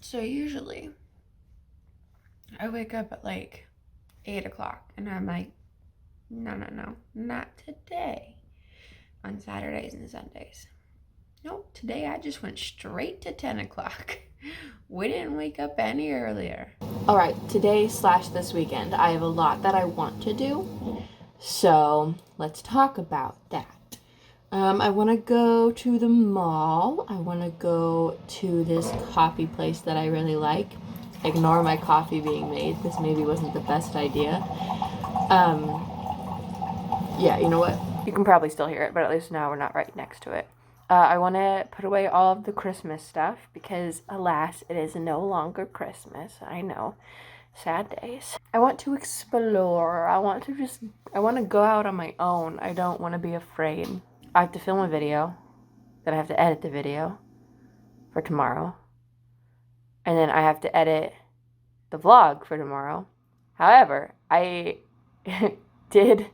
So usually I wake up at like 8 o'clock and I'm like, no, not today on Saturdays and Sundays. Nope, today I just went straight to 10 o'clock. We didn't wake up any earlier. All right, today / this weekend, I have a lot that I want to do. So let's talk about that. I want to go to the mall. I want to go to this coffee place that I really like. Ignore my coffee being made. This maybe wasn't the best idea. Yeah, you know what? You can probably still hear it, but at least now we're not right next to it. I want to put away all of the Christmas stuff because, alas, it is no longer Christmas. I know. Sad days. I want to explore. I want to go out on my own. I don't want to be afraid. I have to film a video. Then I have to edit the video for tomorrow. And then I have to edit the vlog for tomorrow. However, I did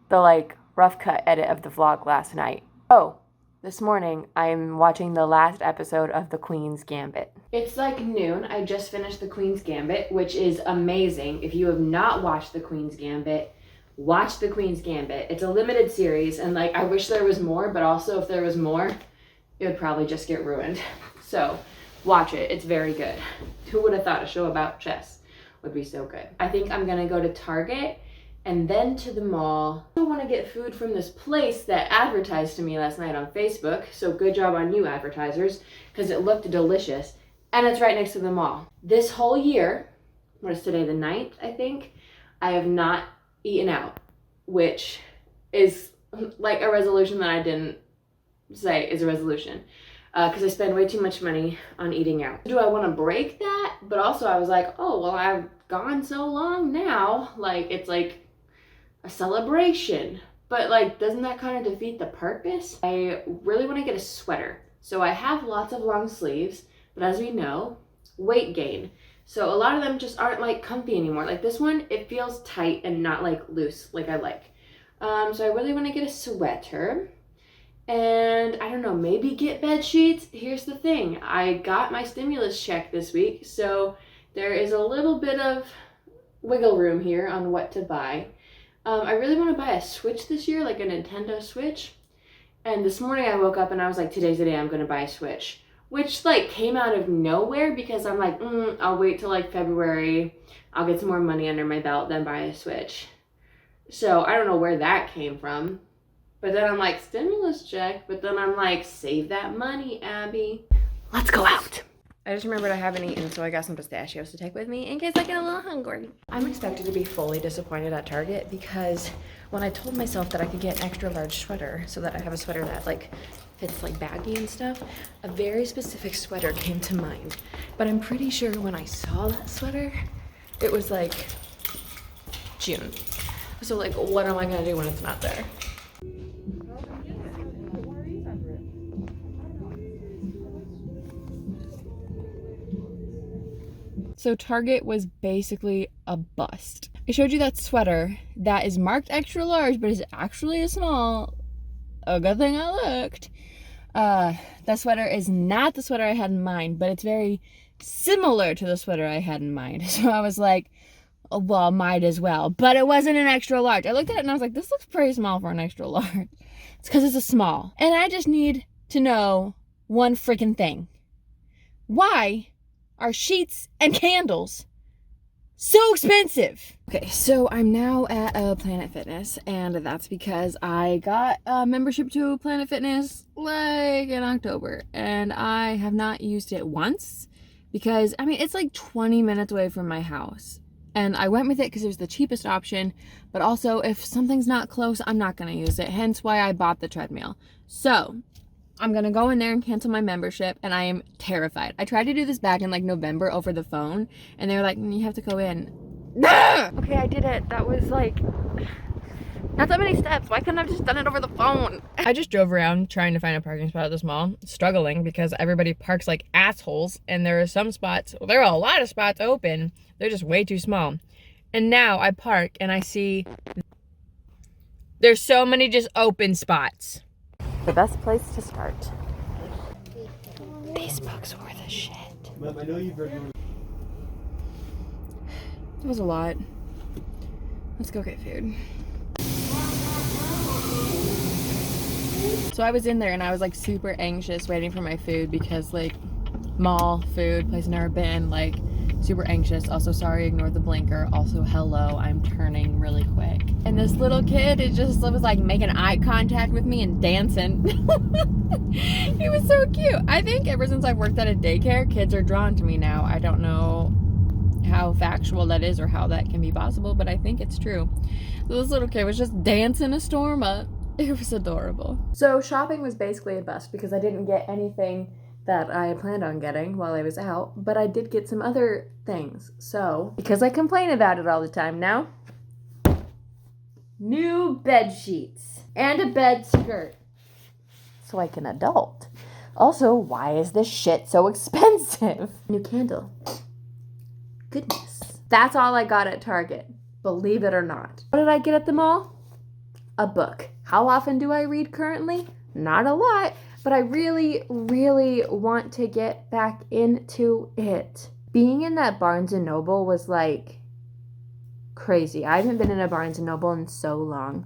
the rough cut edit of the vlog last night. Oh, this morning I'm watching the last episode of The Queen's Gambit. It's like noon. I just finished The Queen's Gambit, which is amazing. If you have not watched The Queen's Gambit, watch The Queen's Gambit. It's a limited series, and I wish there was more, but also if there was more, it would probably just get ruined. So watch it. It's very good. Who would have thought a show about chess would be so good? I think I'm gonna go to Target and then to the mall. I want to get food from this place that advertised to me last night on Facebook. So good job on you, advertisers, because it looked delicious. And it's right next to the mall. This whole year, what is today, the 9th, I think, I have not eaten out, which is like a resolution that I didn't say is a resolution. Because I spend way too much money on eating out. Do I want to break that? But also I was like, oh, well, I've gone so long now. It's like a celebration. But doesn't that kind of defeat the purpose? I really want to get a sweater. So I have lots of long sleeves, but as we know, weight gain. So a lot of them just aren't comfy anymore. This one, it feels tight and not loose like I like. So I really want to get a sweater. And I don't know, maybe get bed sheets. Here's the thing. I got my stimulus check this week, so there is a little bit of wiggle room here on what to buy. I really want to buy a Switch this year, like a Nintendo Switch. And this morning I woke up and I was like, today's the day I'm going to buy a Switch. Which came out of nowhere because I'm like, I'll wait till February. I'll get some more money under my belt, then buy a Switch. So I don't know where that came from. But then I'm like, stimulus check. But then I'm like, save that money, Abby. Let's go out. I just remembered I haven't eaten, so I got some pistachios to take with me in case I get a little hungry. I'm expected to be fully disappointed at Target because when I told myself that I could get an extra large sweater so that I have a sweater that fits baggy and stuff, a very specific sweater came to mind. But I'm pretty sure when I saw that sweater, it was June. So what am I gonna do when it's not there? So Target was basically a bust. I showed you that sweater that is marked extra large, but is actually a small. A good thing I looked. That sweater is not the sweater I had in mind, but it's very similar to the sweater I had in mind. So I was like, oh, well, might as well. But it wasn't an extra large. I looked at it and I was like, this looks pretty small for an extra large. It's because it's a small. And I just need to know one freaking thing. Why are sheets and candles so expensive? Okay, so I'm now at Planet Fitness, and that's because I got a membership to Planet Fitness in October, and I have not used it once because it's 20 minutes away from my house. And I went with it because it was the cheapest option, but also if something's not close, I'm not going to use it, hence why I bought the treadmill. So I'm going to go in there and cancel my membership, and I am terrified. I tried to do this back in November over the phone, and they were like, you have to go in. Okay, I did it. That was not that many steps. Why couldn't I have just done it over the phone? I just drove around trying to find a parking spot at this mall, struggling because everybody parks like assholes, and there are some spots, well, there are a lot of spots open. They're just way too small. And now I park, and I see there's so many just open spots. The best place to start. These books were the shit. I know you've heard. It was a lot. Let's go get food. So I was in there and I was like super anxious waiting for my food because like mall food, place I've never been, like super anxious. Also, sorry, ignore the blinker. Also, hello, I'm turning really quick. And this little kid, it just was like making eye contact with me and dancing. He was so cute. I think ever since I've worked at a daycare, kids are drawn to me now. I don't know how factual that is or how that can be possible, but I think it's true. So this little kid was just dancing a storm up. It was adorable. So shopping was basically a bust because I didn't get anything that I had planned on getting while I was out, but I did get some other things. So, because I complain about it all the time now, new bed sheets and a bed skirt so like an adult. Also, why is this shit so expensive? New candle. Goodness. That's all I got at Target, believe it or not. What did I get at the mall? A book. How often do I read currently? Not a lot, but I really, really want to get back into it. Being in that Barnes & Noble was like crazy. I haven't been in a Barnes & Noble in so long.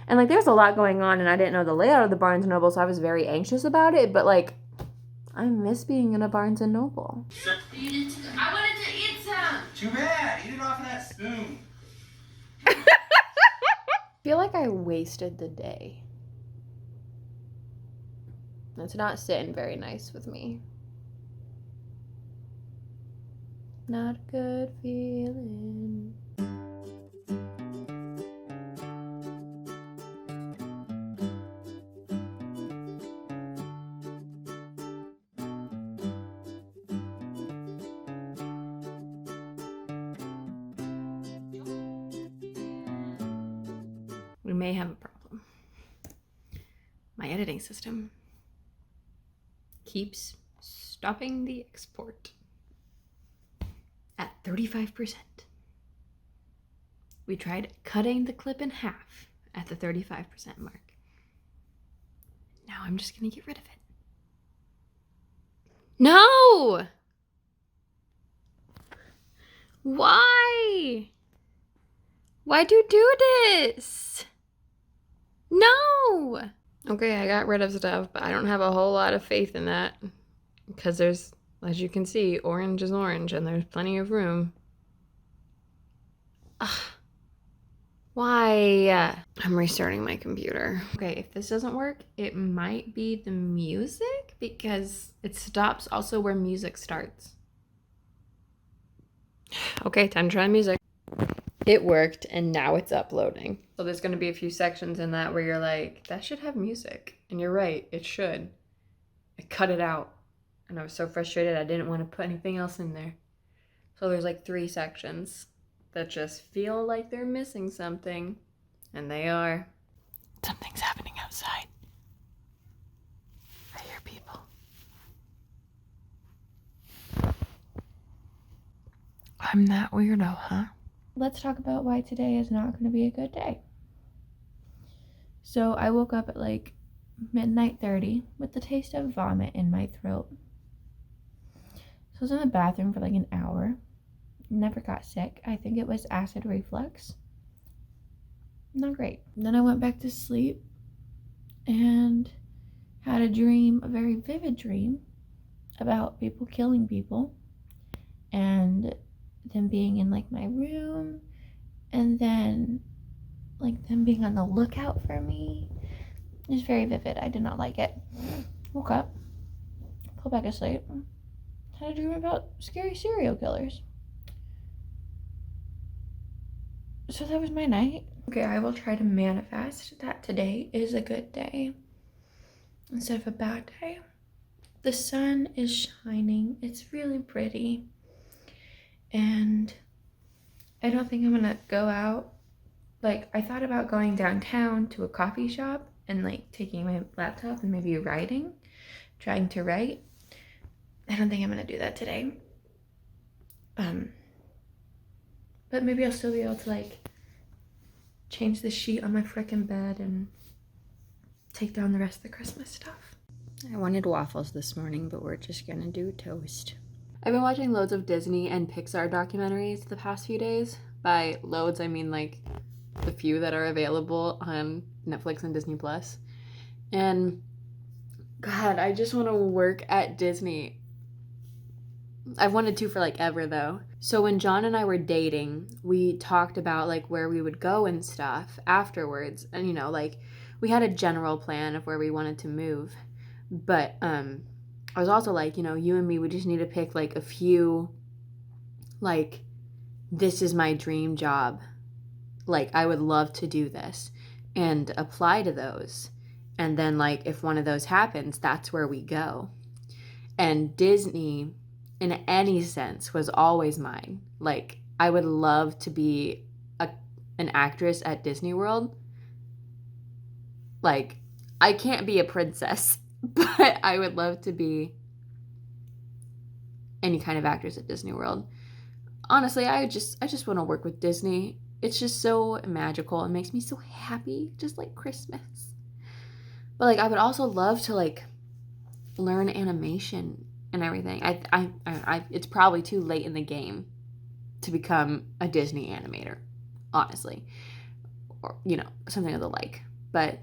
And like there's a lot going on and I didn't know the layout of the Barnes & Noble, so I was very anxious about it, but like I miss being in a Barnes & Noble. I wanted to eat some. Too bad. Eat it off of that spoon. I feel like I wasted the day. It's not sitting very nice with me. Not a good feeling. We may have a problem. My editing system keeps stopping the export at 35%. We tried cutting the clip in half at the 35% mark. Now I'm just gonna get rid of it. No! Why? Why'd you do this? No! Okay, I got rid of stuff, but I don't have a whole lot of faith in that. Because there's, as you can see, orange is orange and there's plenty of room. Ugh. Why? I'm restarting my computer. Okay, if this doesn't work, it might be the music because it stops also where music starts. Okay, time to try the music. It worked, and now it's uploading. So there's going to be a few sections in that where you're like, that should have music. And you're right, it should. I cut it out. And I was so frustrated, I didn't want to put anything else in there. So there's like 3 sections that just feel like they're missing something. And they are. Something's happening outside. I hear people. I'm that weirdo, huh? Let's talk about why today is not going to be a good day. So I woke up at like midnight 30 with the taste of vomit in my throat. So I was in the bathroom for like an hour. Never got sick. I think it was acid reflux. Not great. Then I went back to sleep and had a dream, a very vivid dream about people killing people and them being in like my room and then like them being on the lookout for me. It was very vivid. I did not like it. Woke up, fell back asleep, had a dream about scary serial killers. So that was my night. Okay, I will try to manifest that today is a good day instead of a bad day. The sun is shining. It's really pretty. And I don't think I'm gonna go out. Like, I thought about going downtown to a coffee shop and like taking my laptop and maybe trying to write. I don't think I'm gonna do that today. But maybe I'll still be able to like change the sheet on my frickin' bed and take down the rest of the Christmas stuff. I wanted waffles this morning, but we're just gonna do toast. I've been watching loads of Disney and Pixar documentaries the past few days. By loads, I mean like the few that are available on Netflix and Disney Plus. And God, I just want to work at Disney. I've wanted to for like ever though. So when John and I were dating, we talked about like where we would go and stuff afterwards. And you know, like we had a general plan of where we wanted to move. But I was also like, you know, you and me, we just need to pick like a few, like, this is my dream job. Like, I would love to do this, and apply to those. And then, like, if one of those happens, that's where we go. And Disney, in any sense, was always mine. Like, I would love to be an actress at Disney World. Like, I can't be a princess, but I would love to be any kind of actress at Disney World. Honestly, I just want to work with Disney. It's just so magical. It makes me so happy, just like Christmas. But like, I would also love to like learn animation and everything. It's probably too late in the game to become a Disney animator, honestly, or you know, something of the like. But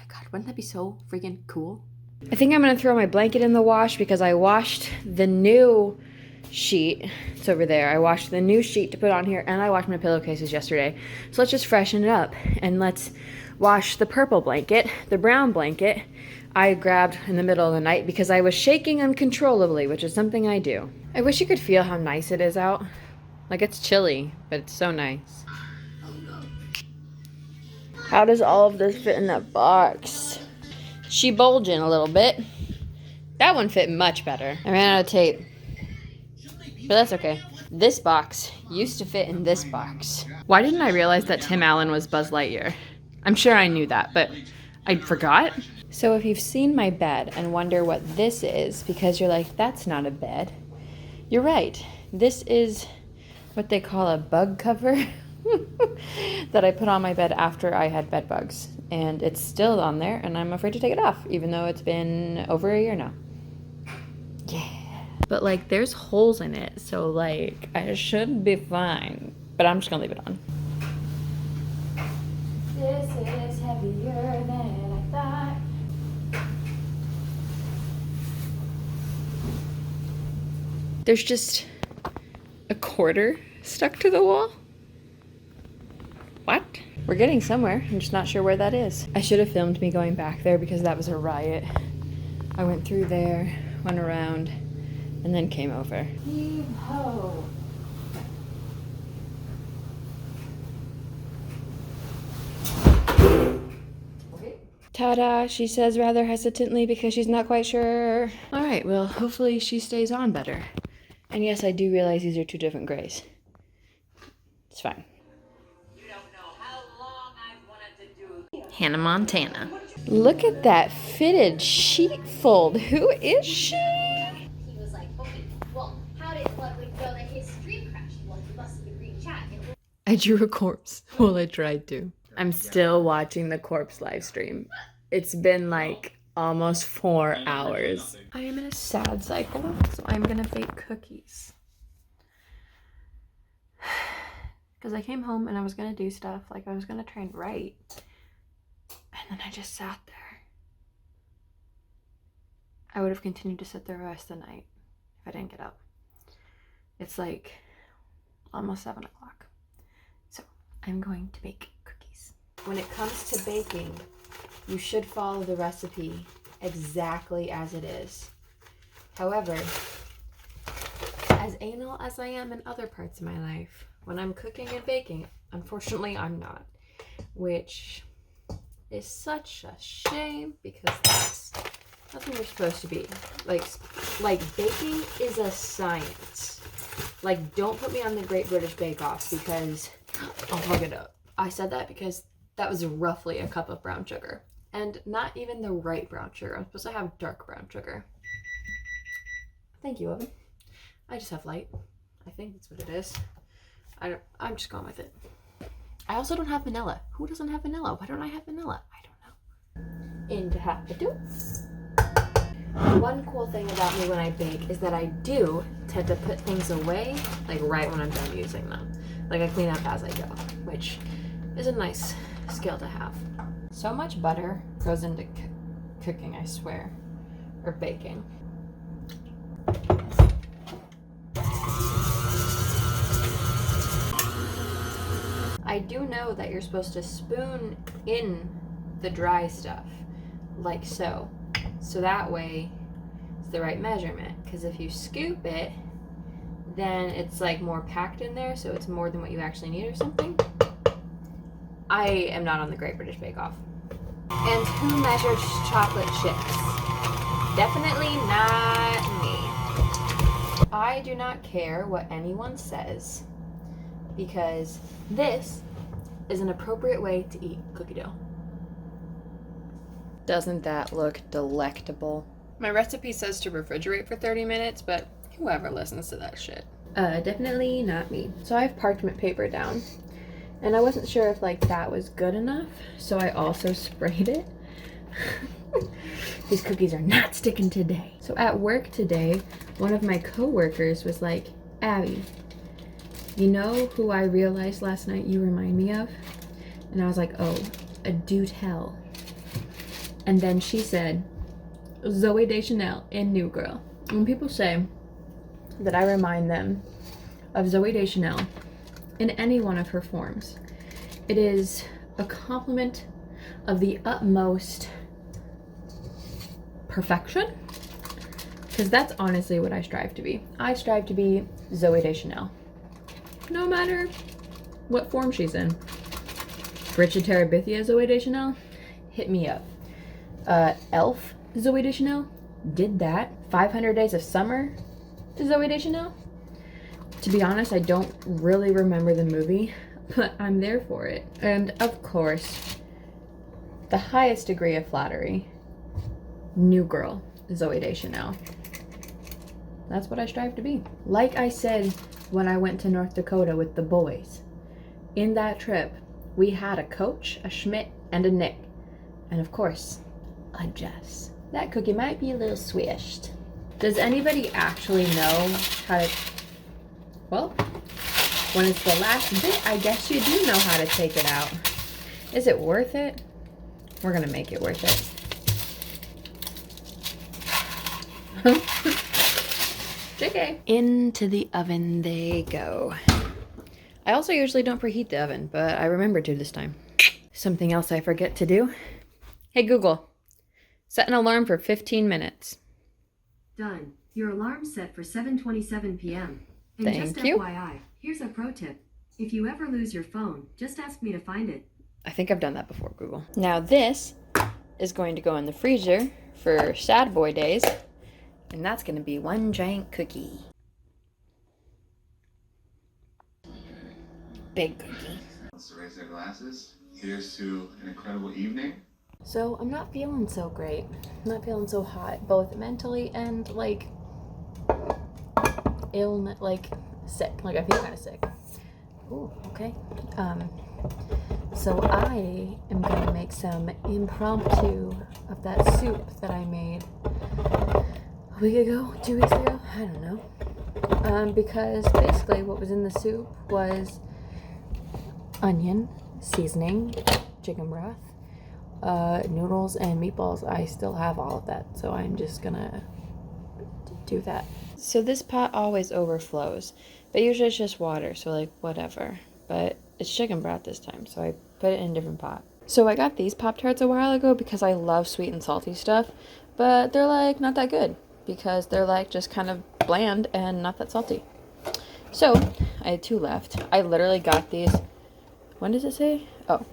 God, wouldn't that be so freaking cool? I think I'm gonna throw my blanket in the wash because I washed the new sheet. It's over there. I washed the new sheet to put on here, and I washed my pillowcases yesterday. So let's just freshen it up, and let's wash the purple blanket. The brown blanket I grabbed in the middle of the night because I was shaking uncontrollably, which is something I do. I wish you could feel how nice it is out. Like, it's chilly, but it's so nice. How does all of this fit in that box? She bulging a little bit. That one fit much better. I ran out of tape. But that's okay. This box used to fit in this box. Why didn't I realize that Tim Allen was Buzz Lightyear? I'm sure I knew that, but I forgot. So if you've seen my bed and wonder what this is, because you're like, that's not a bed, you're right. This is what they call a bug cover that I put on my bed after I had bed bugs. And it's still on there, and I'm afraid to take it off, even though it's been over a year now. Yeah. But like, there's holes in it, so like, I should be fine. But I'm just gonna leave it on. This is heavier than I thought. There's just a quarter stuck to the wall. What? We're getting somewhere. I'm just not sure where that is. I should have filmed me going back there because that was a riot. I went through there, went around, and then came over. Yeehaw. Ta-da, she says rather hesitantly because she's not quite sure. All right, well, hopefully she stays on better. And yes, I do realize these are two different grays. It's fine. You don't know how long I've wanted to do. Hannah Montana. Look at that fitted sheepfold. Who is she? He was like, okay, well, how did Ludwig know that his dream crashed? Well, he busted the green chat. I drew a corpse. Well, I tried to. I'm still watching the corpse live stream. It's been like almost 4 hours. I am in a sad cycle, so I'm gonna bake cookies. Because I came home and I was gonna do stuff, like I was gonna try and write. And then I just sat there. I would have continued to sit there the rest of the night if I didn't get up. It's like almost 7 o'clock. So I'm going to bake cookies. When it comes to baking, you should follow the recipe exactly as it is. However, as anal as I am in other parts of my life, when I'm cooking and baking, unfortunately I'm not. Which is such a shame because that's nothing you're supposed to be. Like baking is a science. Like, don't put me on the Great British Bake Off because I'll fuck it up. I said that because that was roughly a cup of brown sugar. And not even the right brown sugar. I'm supposed to have dark brown sugar. Thank you, oven. I just have light. I think that's what it is. I'm just going with it. I also don't have vanilla. Who doesn't have vanilla? Why don't I have vanilla? I don't know. Into half a do. One cool thing about me when I bake is that I do tend to put things away, like right when I'm done using them. Like I clean up as I go, which is a nice skill to have. So much butter goes into cooking, I swear, or baking. I do know that you're supposed to spoon in the dry stuff, like so. So that way it's the right measurement. Because if you scoop it, then it's like more packed in there, so it's more than what you actually need or something. I am not on the Great British Bake Off. And who measures chocolate chips? Definitely not me. I do not care what anyone says, because this is an appropriate way to eat cookie dough. Doesn't that look delectable? My recipe says to refrigerate for 30 minutes, but whoever listens to that shit. Definitely not me. So I have parchment paper down, and I wasn't sure if like that was good enough, so I also sprayed it. These cookies are not sticking today. So at work today, one of my coworkers was like, Abbie, you know who I realized last night you remind me of? And I was like, oh, do tell. And then she said, Zooey Deschanel in New Girl. When people say that I remind them of Zooey Deschanel in any one of her forms, it is a compliment of the utmost perfection, because that's honestly what I strive to be. I strive to be Zooey Deschanel, no matter what form she's in. Bridget Terabithia Zooey Deschanel, hit me up. Elf Zooey Deschanel, did that. 500 Days of Summer Zooey Deschanel. To be honest, I don't really remember the movie, but I'm there for it. And of course, the highest degree of flattery, New Girl Zooey Deschanel. That's what I strive to be. Like I said when I went to North Dakota with the boys, in that trip, we had a Coach, a Schmidt, and a Nick. And of course, a Jess. That cookie might be a little swished. Does anybody actually know how to... Well, when it's the last bit, I guess you do know how to take it out. Is it worth it? We're gonna make it worth it. JK. Into the oven they go. I also usually don't preheat the oven, but I remembered to this time. Something else I forget to do. Hey Google, set an alarm for 15 minutes. Done. Your alarm's set for 7:27 p.m. And Thank just you. FYI, here's a pro tip. If you ever lose your phone, just ask me to find it. I think I've done that before, Google. Now this is going to go in the freezer for sad boy days, and that's going to be one giant cookie. Big cookie. Let's raise their glasses. Here's to an incredible evening. So I'm not feeling so great. I'm not feeling so hot, both mentally and like ill, like sick. Like I feel kind of sick. Ooh, okay. So I am gonna make some impromptu of that soup that I made a week ago, 2 weeks ago, I don't know. Because basically what was in the soup was onion, seasoning, chicken broth, noodles, and meatballs. I still have all of that, so I'm just gonna do that. So this pot always overflows, but usually it's just water, so like whatever. But it's chicken broth this time, so I put it in a different pot. So I got these Pop-Tarts a while ago because I love sweet and salty stuff, but they're like not that good because they're like just kind of bland and not that salty. So I had 2 left. I literally got these, when does it say? Oh,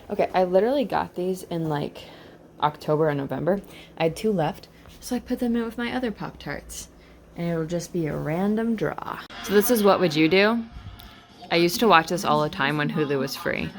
okay. I literally got these in like October and November. I had 2 left, so I put them in with my other Pop-Tarts, and it'll just be a random draw. So this is What Would You Do? I used to watch this all the time when Hulu was free.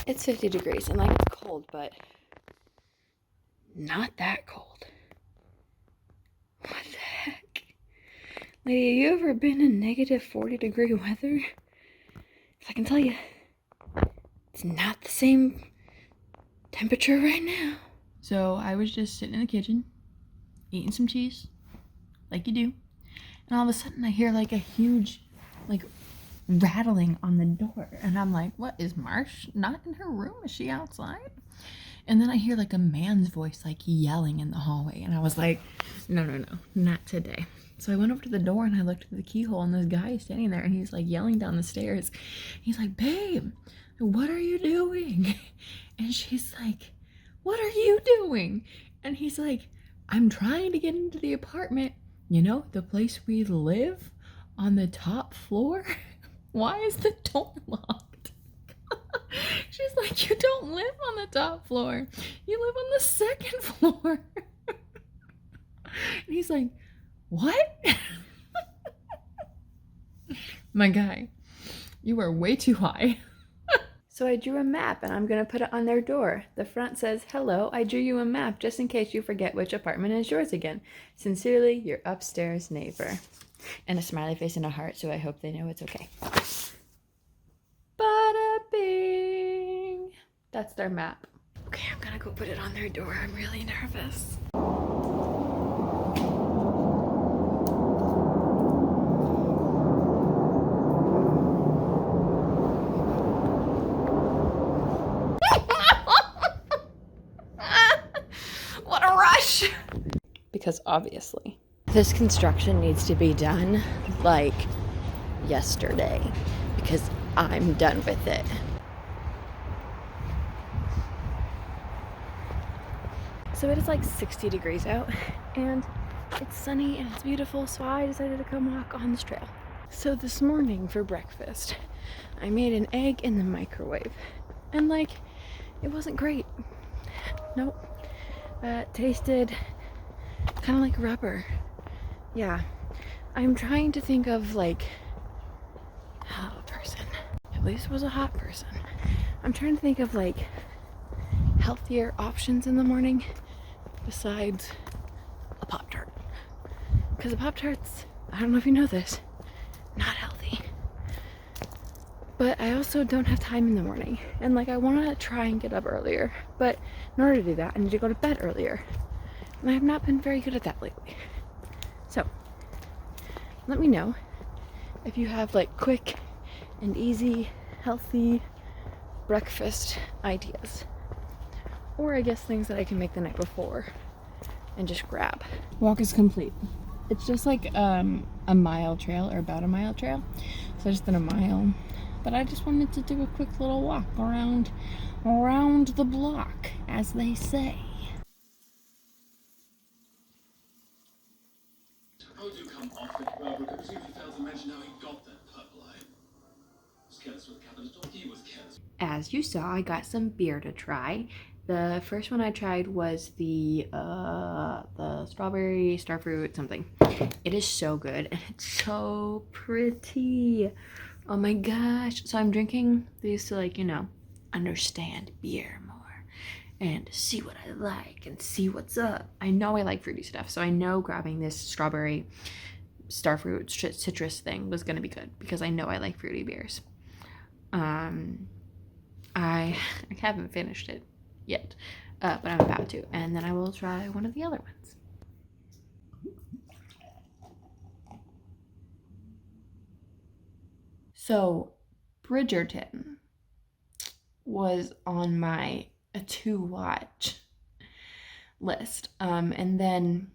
It's 50 degrees and like it's cold, but not that cold. What the heck? Lady, have you ever been in negative 40-degree weather? 'Cause I can tell you, it's not the same temperature right now. So I was just sitting in the kitchen, eating some cheese, like you do. And all of a sudden I hear like a huge, like, rattling on the door. And I'm like, what, is Marsh not in her room? Is she outside? And then I hear like a man's voice like yelling in the hallway. And I was like, no, not today. So I went over to the door and I looked through the keyhole and this guy is standing there and he's like yelling down the stairs. He's like, babe, what are you doing? And she's like, what are you doing? And he's like, I'm trying to get into the apartment. You know, the place we live on the top floor. Why is the door locked? She's like, you don't live on the top floor. You live on the second floor. And he's like, what? My guy, you are way too high. So I drew a map and I'm gonna put it on their door. The front says, hello, I drew you a map just in case you forget which apartment is yours again. Sincerely, your upstairs neighbor. And a smiley face and a heart, so I hope they know it's okay. Bada bing! That's their map. Okay, I'm gonna go put it on their door. I'm really nervous. What a rush! Because obviously, this construction needs to be done like yesterday because I'm done with it. So it is like 60 degrees out and it's sunny and it's beautiful, so I decided to come walk on this trail. So this morning for breakfast, I made an egg in the microwave and like, it wasn't great. Nope. It tasted kind of like rubber. Yeah. I'm trying to think of like a person. At least it was a hot person. I'm trying to think of like healthier options in the morning besides a Pop-Tart. Because the Pop-Tarts, I don't know if you know this, not healthy. But I also don't have time in the morning. And like I want to try and get up earlier. But in order to do that, I need to go to bed earlier. And I have not been very good at that lately. So, let me know if you have like quick and easy, healthy breakfast ideas. Or I guess things that I can make the night before and just grab. Walk is complete. It's just like a mile trail or about a mile trail. So I just did a mile. But I just wanted to do a quick little walk around the block, as they say. How would you come off it, Barbara? Because you failed to mention how he got that purple eye. Was careless with the capital. He was careless. As you saw, I got some beer to try. The first one I tried was the strawberry starfruit something. It is so good and it's so pretty. Oh my gosh. So I'm drinking these to like, you know, understand beer more and see what I like and see what's up. I know I like fruity stuff, so I know grabbing this strawberry starfruit citrus thing was gonna be good because I know I like fruity beers. I haven't finished it yet, but I'm about to, and then I will try one of the other ones. So Bridgerton was on my to watch list, and then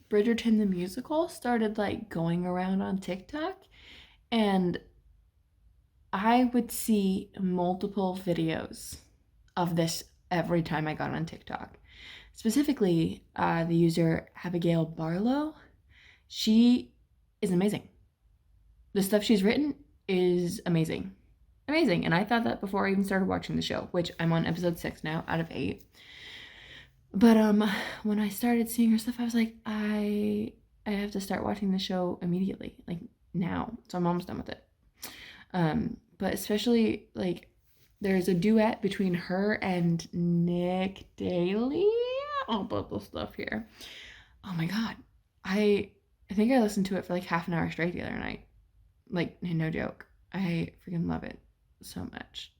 Bridgerton the musical started like going around on TikTok, and I would see multiple videos of this every time I got on TikTok. Specifically, the user Abigail Barlow. She is amazing. The stuff she's written is amazing. Amazing. And I thought that before I even started watching the show, which I'm on episode 6 now out of 8. But when I started seeing her stuff, I was like, I have to start watching the show immediately, like now. So I'm almost done with it. But especially like There's a duet between her and Nick Daly. I'll put the stuff here. Oh my god. I think I listened to it for like half an hour straight the other night. Like, no joke. I freaking love it so much.